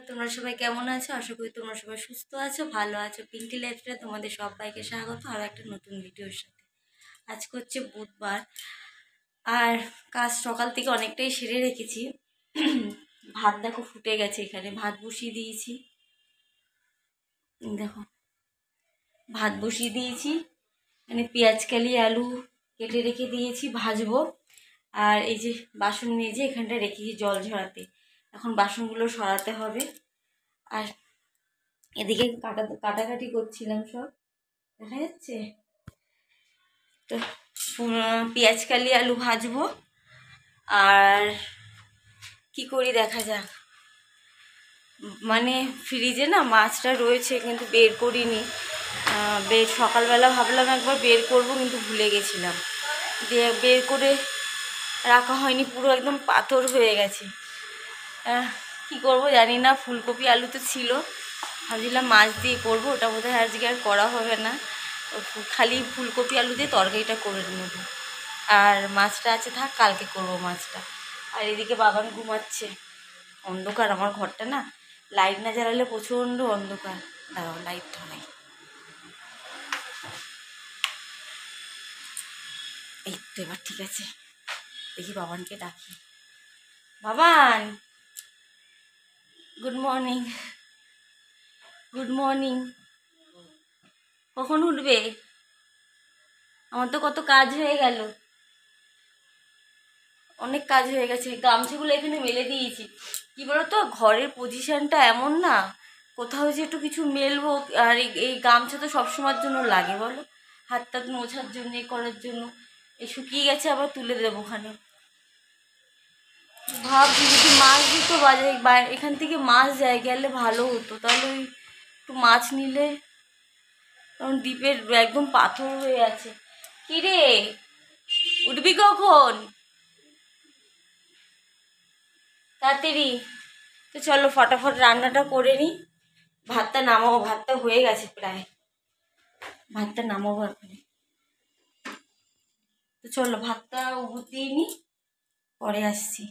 তোমরা সবাই কেমন আছো? আশা করি তোমরা সবাই সুস্থ আছো, ভালো আছো। পিঙ্কি লাইফস্টাইলে তোমাদের সবাইকে স্বাগত আর একটা নতুন ভিডিওর সাথে। আজকে হচ্ছে বুধবার, আর কাজ সকাল থেকে অনেকটাই সেরে রেখেছি। ভাত দেখো ফুটে গেছে, এখানে ভাত বসিয়ে দিয়েছি। দেখো ভাত বসিয়ে দিয়েছি, মানে পেঁয়াজ কালি আলু কেটে রেখে দিয়েছি, ভাজবো। আর এই যে বাসন মেজে এখানটা রেখেছি জল ঝরাতে, এখন বাসনগুলো সরাতে হবে। আর এদিকে কাটাকাটি করছিলাম, সব দেখা যাচ্ছে তো। পেঁয়াজ কালি আলু ভাজবো, আর কি করি দেখা যাক। মানে ফ্রিজে না মাছটা রয়েছে, কিন্তু বের করিনি। সকালবেলা ভাবলাম একবার বের করব, কিন্তু ভুলে গেছিলাম, দিয়ে বের করে রাখা হয়নি, পুরো একদম পাথর হয়ে গেছে। কি করব জানি না। ফুলকপি আলু তো ছিল, ভাবছিলাম মাছ দিয়ে করবো, ওটা বোধহয় আজকে আর করা হবে না। খালি ফুলকপি আলু দিয়ে তরকারিটা করে নেব, আর মাছটা আছে থাক, কালকে করব মাছটা। আর এদিকে বাবান ঘুমাচ্ছে। অন্ধকার আমার ঘরটা না, লাইট না জ্বালালে প্রচণ্ড অন্ধকার। দাঁড়াও লাইট ধরাই। এই তো এবার ঠিক আছে, দেখি বাবানকে ডাকি। Baban, good morning. Good morning. কখন উঠবে? আমার তো কত কাজ হয়ে গেল, অনেক কাজ হয়ে গেছে। গামছাগুলো এখানে মেলে দিয়েছি। কি বলতো, ঘরের পজিশনটা এমন না, কোথাও যে একটু কিছু মেলবো। আর এই গামছা তো সবসময়ের জন্য লাগে বলো, হাত টাত মোছার জন্য, করার জন্য। এই শুকিয়ে গেছে, আবার তুলে দেবো ওখানে। ভাবছি যদি মাছ দিত বাজারে, এখান থেকে মাছ যায় গেলে ভালো হতো, তাহলে ওই একটু মাছ নিলে। কারণ দ্বীপের একদম পাথর হয়ে আছে। কিরে, উঠবি কখন? তাড়াতাড়ি তো চলো ফটাফট রান্নাটা করে নিই। ভাতটা নামাবো, ভাতটা হয়ে গেছে প্রায়, ভাতটা নামাবো এখন। তো চলো ভাতটা উঠিয়ে নিই, পরে আসছি।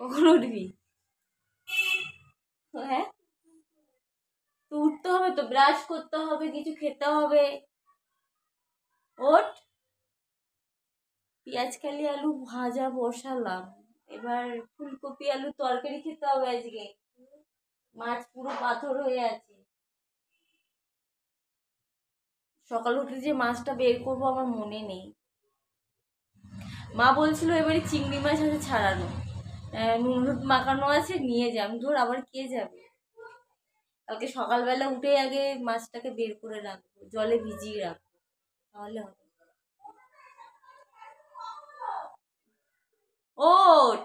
কখন উঠবি? হ্যাঁ, তো উঠতে হবে, তো ব্রাশ করতে হবে, কিছু খেতে হবে। ওঠ। পেঁয়াজ কালি আলু ভাজা বসালাম, এবার ফুলকপি আলু তরকারি খেতে হবে আজকে। মাছ পুরো পাথর হয়ে আছে। সকাল উঠে যে মাছটা বের করবো আমার মনে নেই। মা বলছিল এবারে চিংড়ি মাছ আছে ছাড়ানো, নুন হলুদ মাখানো আছে, নিয়ে যাম। ধর আবার কে যাবে? কালকে সকালবেলা উঠে আগে মাছটাকে বের করে রাখবো, জলে ভিজিয়ে রাখবো, তাহলে হবে। ওঠ।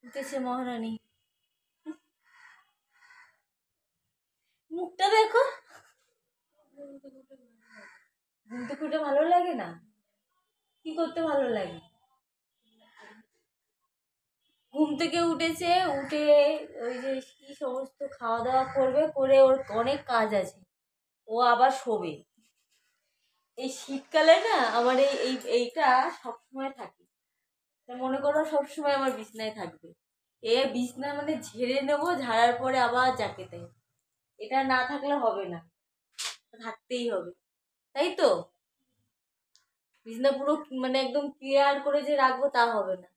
উঠেছে মহারানী, মুখটা দেখো। ঘুম থেকে উঠে ভালো লাগে না? কি করতে ভালো লাগে? ঘুম থেকে উঠেছে, উঠে ওই যে কি সমস্ত খাওয়া দাওয়া করবে, করে ওর অনেক কাজ আছে, ও আবার শোবে। এই শীতকালে না আমার এইটা সবসময় থাকে। মনে করো সবসময় আমার বিছনায় থাকবে। বিছনা মানে ঝেড়ে নেবো, ঝাড়ার পরে আবার যাকে তাই, এটা না থাকলে হবে না, থাকতেই হবে, তাই তো? বিছনা পুরো মানে একদম ক্লিয়ার করে যে রাখবো তা হবে না।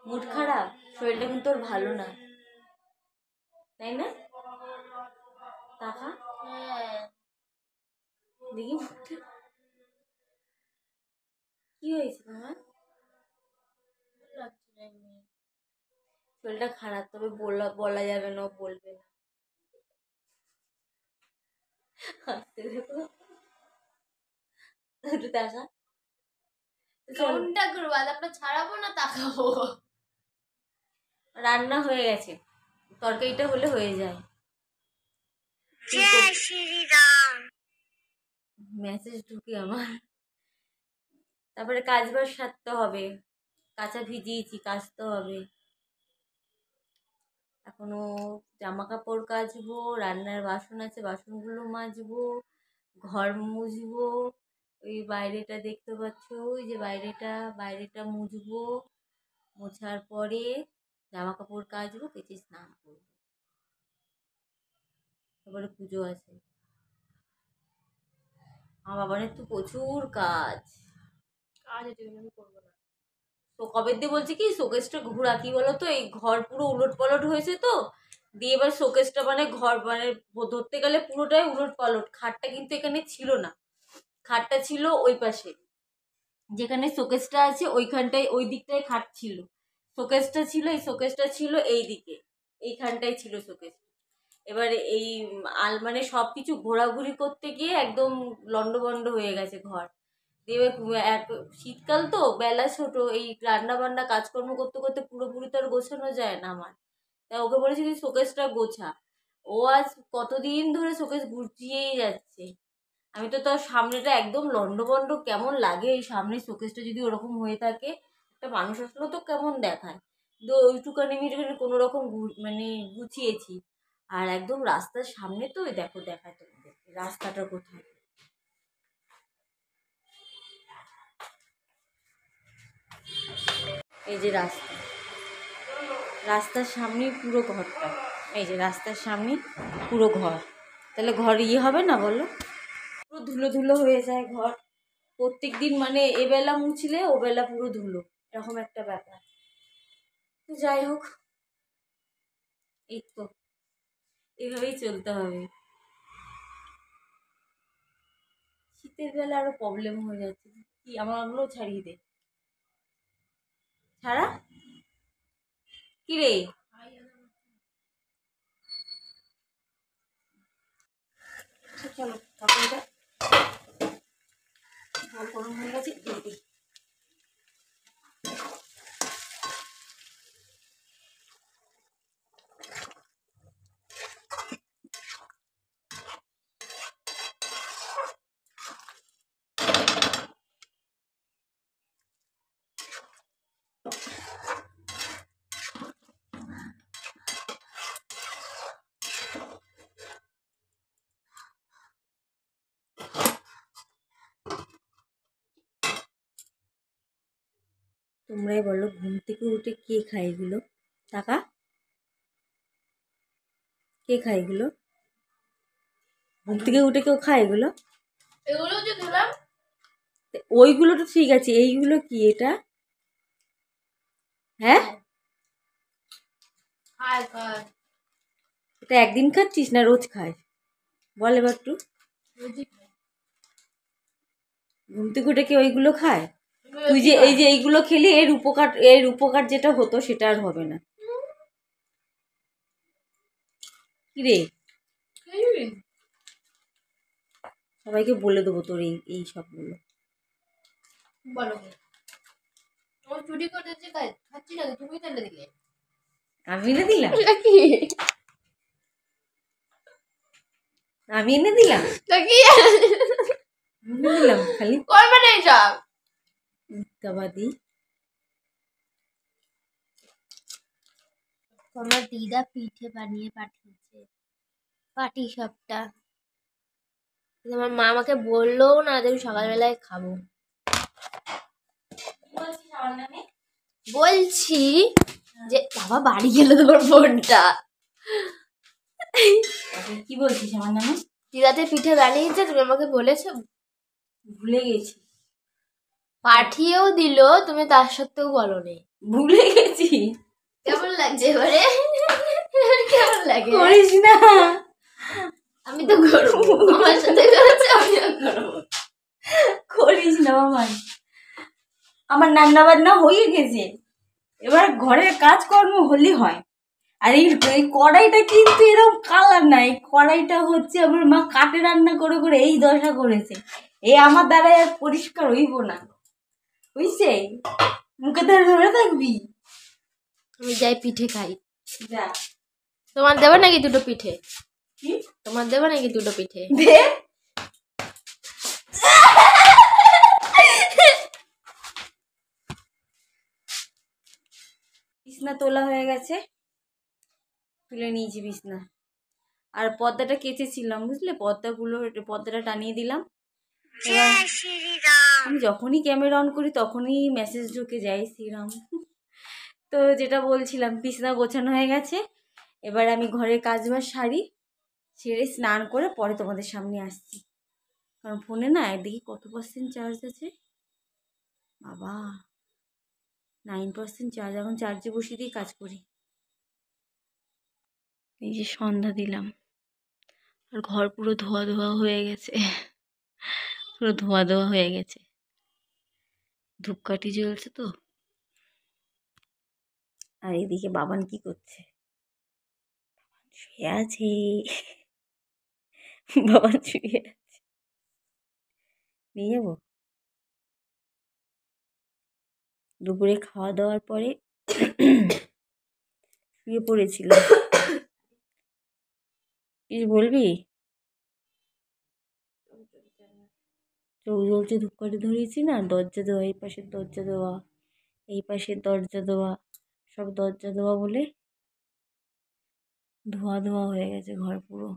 মুড খারাপ, শরীরটা কিন্তু তোর ভালো না, তাই না? টাকা দেখি মুখটা কি হয়েছে তোমার? শরীরটা খারাপ, তবে বলা যাবে না, বলবে না। হাসতে দেখো, একটু দেখা। কোনটা করবো? আলাপটা ছাড়াবো না তাকাবো? রান্না হয়ে গেছে, তরকারিটা হলে হয়ে যায়। মেসেজ ঢুকে আমার। তারপরে কাজ বাজ সারতে হবে, কাঁচা ভিজিয়েছি, কাচতে হবে এখনো। জামা কাপড় কাচবো, রান্নার বাসন আছে বাসনগুলো মাজবো, ঘর মুছবো, ওই বাইরেটা দেখতে পাচ্ছ, ওই যে বাইরেটা মুছবো, মোছার পরে জামা কাপড় কাচবো, কেচে স্নান করবো। তারপরে পুজো আছে। আমার বাবানের তো প্রচুর কাজ আছে, আমি করবো না। তো কবে দিয়ে বলছি কি শোকেসটা ঘোরা, কি বলতো, এই ঘর পুরো উলট পালট হয়েছে তো, দিয়ে এবার শোকেসটা মানে ঘর মানে ধরতে গেলে পুরোটাই উলট পালট। খাটটা কিন্তু এখানে ছিল না, খাটটা ছিল ওই পাশে, যেখানে শোকেসটা আছে ওইখানটায়, ওই দিকটায় খাট ছিল, শোকেসটা ছিল, এই শোকেসটা ছিল এই দিকে, এইখানটায় ছিল শোকেস। এবারে এই মানে সব কিছু ঘোরাঘুরি করতে গিয়ে একদম লন্ডভন্ড হয়ে গেছে ঘর। দিয়ে এক শীতকাল তো, বেলা ছোট, এই রান্না বান্না কাজকর্ম করতে করতে পুরোপুরি তো আর গোছানো যায় না আমার। তাই ওকে বলেছি তুই শোকেসটা গোছা। ও আজ কতদিন ধরে শোকেস গুছিয়েই যাচ্ছে। আমি তো তার সামনেটা একদম লন্ডভন্ড কেমন লাগে, এই সামনের শোকেসটা যদি ওরকম হয়ে থাকে, একটা মানুষ আসলেও তো কেমন দেখায়। তো ওইটুকানি মিটুকানি কোনো রকম মানে গুছিয়েছি। আর একদম রাস্তার সামনে তো, ওই দেখো দেখায় তোমাদের রাস্তাটা কোথায়। এই যে রাস্তা, রাস্তার সামনেই পুরো ঘরটা, এই যে রাস্তার সামনেই পুরো ঘর। তাহলে ঘর হবে না বলো? পুরো ধুলো ধুলো হয়ে যায় ঘর প্রত্যেক দিন, মানে এবেলা মুছলে ওবেলা পুরো ধুলো, এরকম একটা ব্যাপার। তো যাই হোক, এই তো এভাবেই চলতে হবে। শীতের বেলা আরো প্রবলেম হয়ে যাচ্ছে, কি আমারগুলো ছাড়িয়ে দে, ছাড়া কি রে। চলো তখনটা গরম হয়ে গেছে, দিয়ে দিই। তোমরাই বলো, ঘুম থেকে উঠে কে খায় এগুলো? টাকা কে খায় এগুলো? ঘুম থেকে উঠে কেউ খায় এগুলো? এগুলো যে ধুলাম, ওইগুলো তো ঠিক আছে, এইগুলো কি এটা? হ্যাঁ, খায় খায়, এটা একদিন খাচ্ছিস না রোজ খায়? বল এবার একটু। রোজই খায়। ঘুম থেকে উঠে কি ওইগুলো খায়? তুই যে এই যে এইগুলো খেলি, এর উপকার যেটা হতো সেটা আর হবে না। কি রে, সবাইকে বলে দেবো তোর এই সবগুলো। বলো ও চুরি করে যে খাচ্ছি না, তুমি তো এনে দিলে। আমি এনে দিলাম, এটা কি? আমি এনে দিলাম, এটা কি? এনে দিলাম খালি করবে না এইসব। মিথ্যাবাদী। আমার দিদা পিঠে বানিয়ে পাঠিয়েছে, পাটি সাপটা। আমার মা আমাকে বললো না যে আমি সকালবেলায় খাবো। বলছি যে বাবা বাড়ি গেলে তোমার বোনটা কি বলছিস আমার নামে? দিদাতে পিঠে বানিয়েছে, তুমি আমাকে বলেছো। ভুলে গেছি, পাঠিয়েও দিল, তুমি তার সত্ত্বেও বলোনি। ভুলে গেছি। কেমন লাগছে এবারে? কেমন লাগে? করিস না, আমি তো করবো, আমার সাথে করেছে আমিও করবো। করিস না বাবা, আমার রান্না বান্না হয়ে গেছে, এবার ঘরের কাজকর্ম হলে হয়। আর এই কড়াইটা কিন্তু এরকম কালার নাই, কড়াইটা হচ্ছে আমার মা কাঠে রান্না করে করে এই দশা করেছে। আমার দ্বারা আর পরিষ্কার হইব না, বুঝছে? মুখে ধরে ধরে থাকবি। আমি যাই পিঠে খাই। যা, তোমার দেবে নাকি দুটো পিঠে? কি তোমার দেবে নাকি দুটো পিঠে? দে। বিছনা তোলা হয়ে গেছে, তুলে নিয়েছি বিছনা। আর পর্দাটা কেচেছিলাম, বুঝলে, পর্দাটা টানিয়ে দিলাম। এবার আমি যখনই ক্যামেরা অন করি তখনই মেসেজ ঢুকে যায় শ্রীরাম। তো যেটা বলছিলাম, বিছনা গোছানো হয়ে গেছে, এবার আমি ঘরের কাজবাজ সারি, সেরে স্নান করে পরে তোমাদের সামনে আসছি। কারণ ফোনে না একদিকে কত % চার্জ আছে বাবা, 9% চার্জ, এখন চার্জে বসিয়ে দিয়ে কাজ করি। এই যে সন্ধ্যা দিলাম, আর ঘর পুরো ধোয়া ধোয়া হয়ে গেছে, পুরো ধোয়া ধোয়া হয়ে গেছে, ধূপকাঠি জ্বলছে তো। আর এদিকে বাবান কি করছে? শুয়ে আছে, বাবান শুয়ে আছে, নিয়ে যাবো। দুপুরে খাওয়া দাওয়ার পরে শুয়ে পড়েছিলাম। কিছু বলবি? চোখ জ্বলছে, ধূপকাঠি ধরিয়েছি না, দরজা দেওয়া, এই পাশের দরজা দেওয়া, এই পাশের দরজা দেওয়া, সব দরজা দেওয়া বলে ধোয়া ধোয়া হয়ে গেছে ঘর পুরো।